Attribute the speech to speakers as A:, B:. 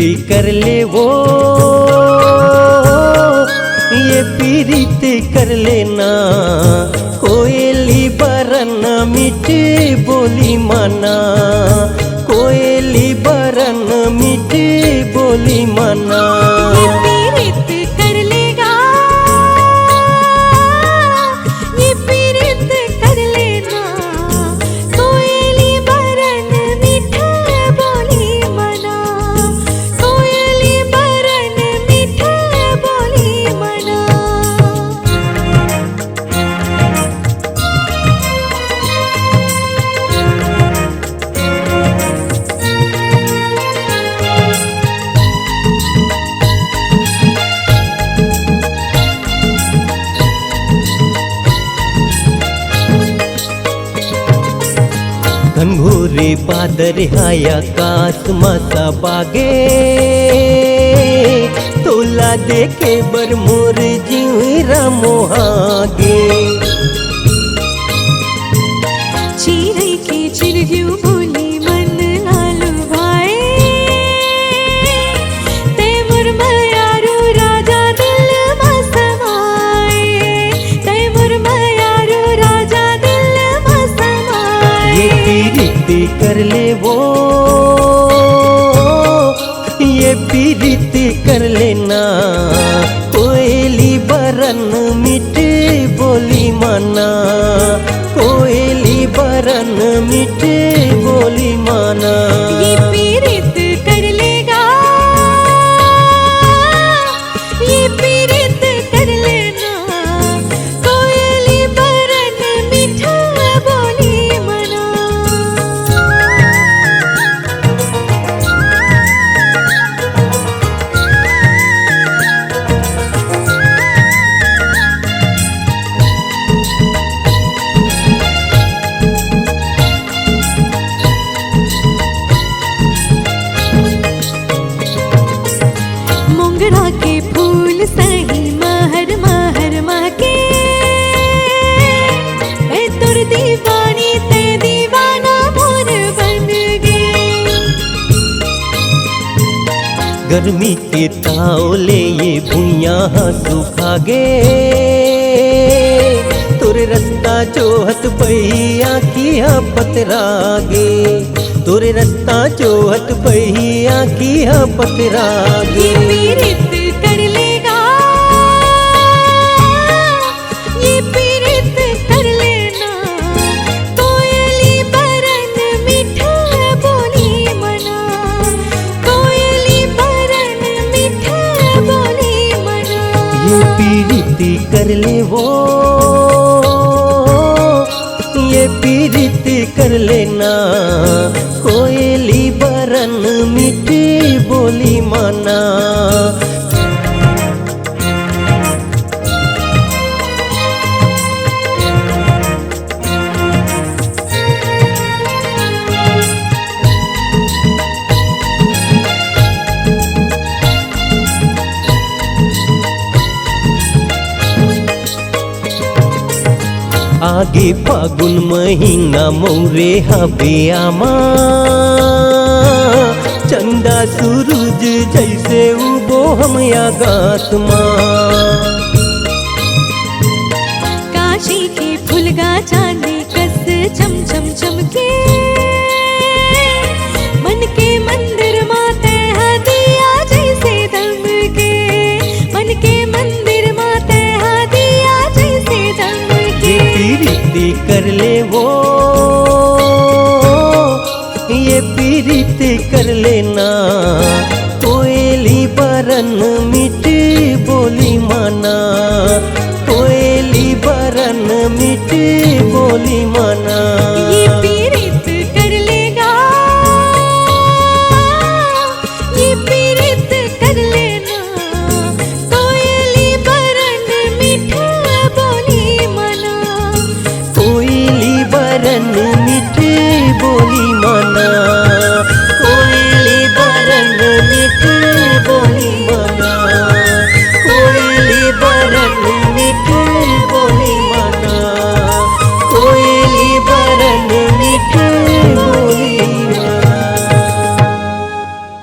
A: पीरिति कर ले वो, ये पीरिति कर लेना। कोयली बरन मीठी बोली माना, कोयली बरन मीठी बोली माना। घनघोरे बादर हाया कास मासा बागे, तोला देखे बर मोर जीवरा मोहागे।
B: चिरई के चिरगियु बोली मन लालू भाई, ते मोर मयारू राजा दिल में समाए, ते मोर मयारू राजा दिल में समाए।
A: ये पीरिति कर ले वो, ये पीरिति कर लेना। कोयली बरन मीठी बोली माना, कोयली बरन मीठी बोली माना।
B: ये पीरित कर लेगा, ये पीरित कर लेना। कोयली बरन मीठा बोली मना। मोंगरा के फूल सही महर महर महके, मैं तुर दीवानी ते दीवाना मोर बन गे।
A: गर्मी के तावले ये भुइया सुखा गे, तोरे रास्ता जोहत बहिया किया पतरागे, तोरे रास्ता जोहत बहिया किया पतरागे।
B: ये पीरित कर लेगा, ये पीरित कर लेना। कोयली बरन मीठा बोली मना, कोयली बरन मीठा बोली मना।
A: ये पीरिति कर ले वो, ये पीरिति कर लेना। कोयली बरन मीठी बोली माना। आगे फागुन महीना मौरे हबे आमा, चंदा सूरज जैसे उबो हम आगास माँ।
B: काशी के फुलगा चांदी कस चम चम चमके, मन के मंदिर माते दिया जैसे दमके, मन के मंदिर माते दिया जैसे दमके।
A: ये पीरिति कर ले वो, ये पीरिति कर लेना। कोयली बरन मीठी बोली माना, कोयली बरन मीठी बोली माना।
B: ये पीरित कर लेगा, ये पीरित कर लेना। कोयली बरन मीठा बोली मना,
A: कोयली बरन